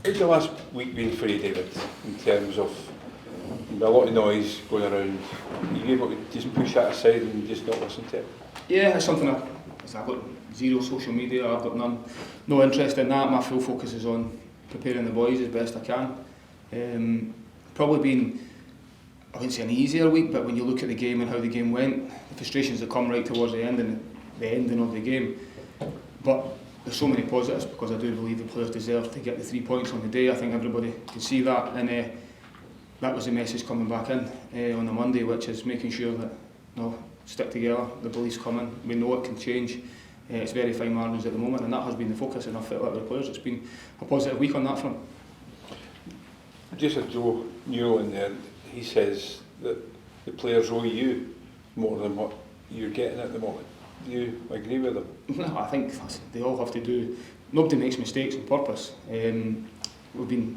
How's the last week been for you, David, in terms of a lot of noise going around? Are you able to just push that aside and just not listen to it? Yeah, it's something I've got zero social media, I've got no interest in that. My full focus is on preparing the boys as best I can. Probably been, I wouldn't say an easier week, but when you look at the game and how the game went, the frustrations have come right towards the end and the ending of the game. But there's so many positives, because I do believe the players deserve to get the 3 points on the day. I think everybody can see that, and that was the message coming back in on the Monday, which is making sure that stick together, the belief's coming, we know it can change. It's very fine margins at the moment, and that has been the focus, and I felt like with the players it's been a positive week on that front. Just as Joe Newell in there, he says that the players owe you more than what you're getting at the moment. Do you agree with him? No, I think they all have to do. Nobody makes mistakes on purpose. We've been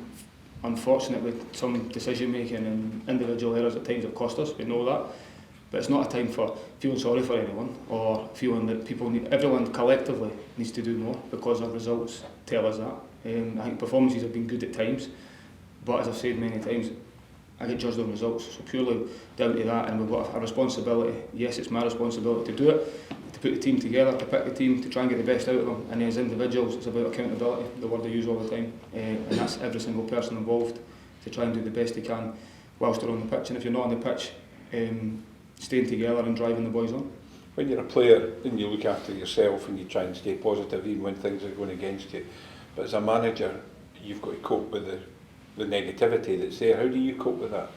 unfortunate with some decision making and individual errors at times that cost us. We know that, but it's not a time for feeling sorry for anyone or feeling that everyone collectively needs to do more, because our results tell us that. I think performances have been good at times, but as I've said many times, I get judged on results, so purely down to that, and we've got a responsibility. Yes, it's my responsibility to do it, to put the team together, to pick the team, to try and get the best out of them, and as individuals it's about accountability, the word I use all the time, and that's every single person involved, to try and do the best they can whilst they're on the pitch, and if you're not on the pitch, staying together and driving the boys on. When you're a player and you look after yourself and you try and stay positive even when things are going against you, but as a manager you've got to cope with the negativity that's there. How do you cope with that?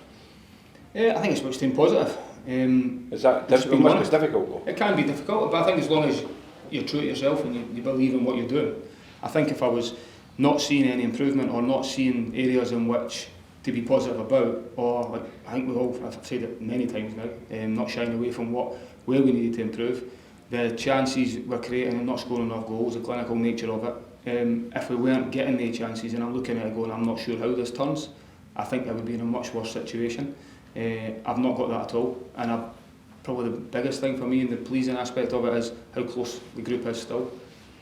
I think it's about staying positive. Is that difficult? It's difficult though. It can be difficult, but I think as long as you're true to yourself and you believe in what you're doing. I think if I was not seeing any improvement or not seeing areas in which to be positive about, or like I think I've said it many times now, not shying away from where we needed to improve, the chances we're creating and not scoring enough goals, the clinical nature of it. If we weren't getting the chances, and I'm looking at it going, I'm not sure how this turns, I think I would be in a much worse situation. I've not got that at all, and probably the biggest thing for me and the pleasing aspect of it is how close the group is still.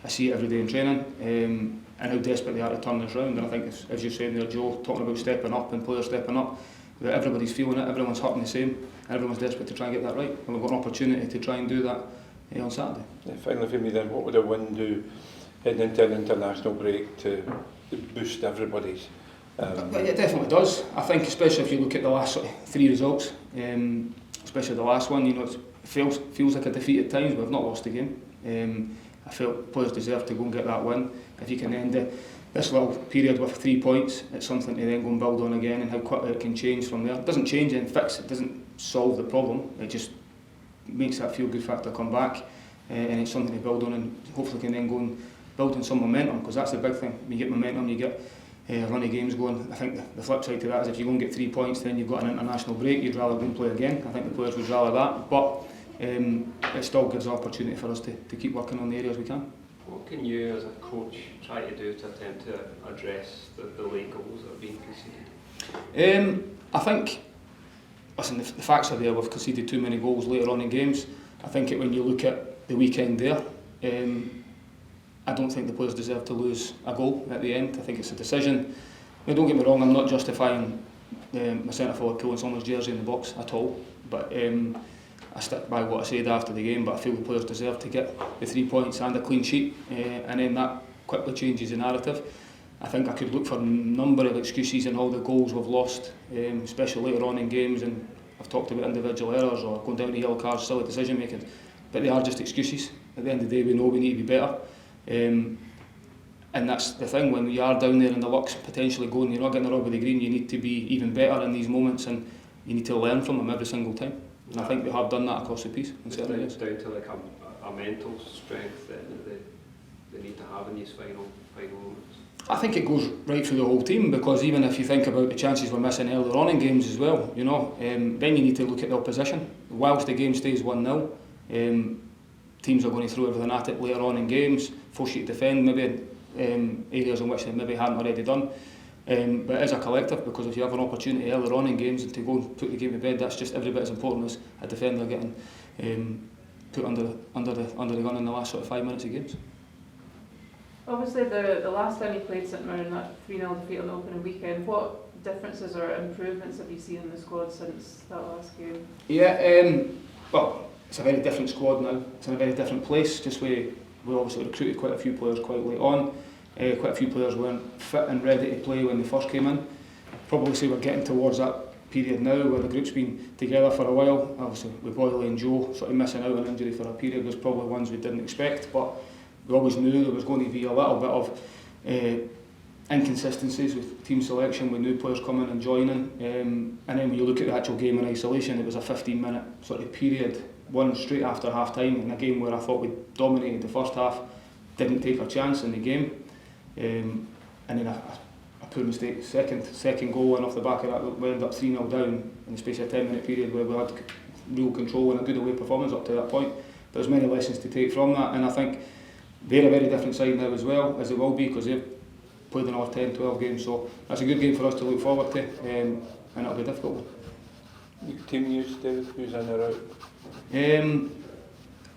I see it every day in training, and how desperate they are to turn this round. And I think, as you said there, Joe, talking about stepping up and players stepping up, that everybody's feeling it, everyone's hurting the same, and everyone's desperate to try and get that right. And we've got an opportunity to try and do that on Saturday. Yeah, finally for me then, what would a win do heading into an international break to boost everybody's? It definitely does. I think especially if you look at the last sort of 3 results, especially the last one, it feels like a defeat at times, but we've not lost the game. I felt players deserve to go and get that win. If you can end this little period with 3 points, it's something to then go and build on again, and how quickly it can change from there. It doesn't change and fix, it doesn't solve the problem, it just makes that feel good factor come back, and it's something to build on, and hopefully can then go and build on some momentum, because that's the big thing. When you get momentum, you get a run of games going. I think the flip side to that is if you go and get 3 points, then you've got an international break, you'd rather go and play again. I think the players would rather that, but it still gives an opportunity for us to keep working on the areas we can. What can you as a coach try to do to attempt to address the late goals that are being conceded? I think, listen, the facts are there. We've conceded too many goals later on in games. I think when you look at the weekend there, I don't think the players deserve to lose a goal at the end. I think it's a decision. Now, don't get me wrong, I'm not justifying my centre forward pulling someone's jersey in the box at all, but I stick by what I said after the game, but I feel the players deserve to get the 3 points and a clean sheet, and then that quickly changes the narrative. I think I could look for a number of excuses in all the goals we've lost, especially later on in games, and I've talked about individual errors or going down to yellow cards, silly decision making, but they are just excuses. At the end of the day, we know we need to be better, and that's the thing, when you are down there and the luck's potentially going, you're not getting the rub of the green, you need to be even better in these moments, and you need to learn from them every single time. And I think we have done that across the piece. It's down to like a mental strength that they need to have in these final moments. I think it goes right through the whole team, because even if you think about the chances we're missing earlier on in games as well, then you need to look at the opposition. Whilst the game stays 1-0, teams are going to throw everything at it later on in games, force you to defend maybe areas in which they maybe hadn't already done. But as a collective, because if you have an opportunity earlier on in games and to go and put the game to bed, that's just every bit as important as a defender getting put under the gun in the last sort of 5 minutes of games. Obviously, the last time you played St Mirren, that 3-0 defeat on the opening weekend, what differences or improvements have you seen in the squad since that last game? Yeah, well, it's a very different squad now. It's in a very different place. Just we obviously recruited quite a few players quite late on. Quite a few players weren't fit and ready to play when they first came in. Probably say we're getting towards that period now where the group's been together for a while. Obviously with Boyle and Joe sort of missing out on injury for a period was probably ones we didn't expect, but we always knew there was going to be a little bit of inconsistencies with team selection with new players coming and joining, and then when you look at the actual game in isolation, it was a 15-minute sort of period, one straight after half time, in a game where I thought we dominated the first half, didn't take a chance in the game, and then a poor mistake, second goal, and off the back of that we ended up 3-0 down in the space of a 10-minute period where we had real control and a good away performance up to that point. There's many lessons to take from that, and I think they're a very different side now as well, as they will be, because they've played another 10-12 games, so that's a good game for us to look forward to, and it'll be a difficult one. Your team news, David, who's in or out?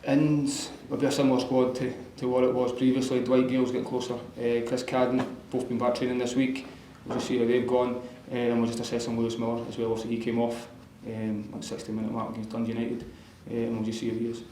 And it'll be a similar squad to what it was previously. Dwight Gale's getting closer, Chris Cadden, both been back training this week. We'll just see how they've gone, and we're just assessing Lewis Miller as well. So he came off at the 60-minute mark against Dundee United, and we'll just see how he is.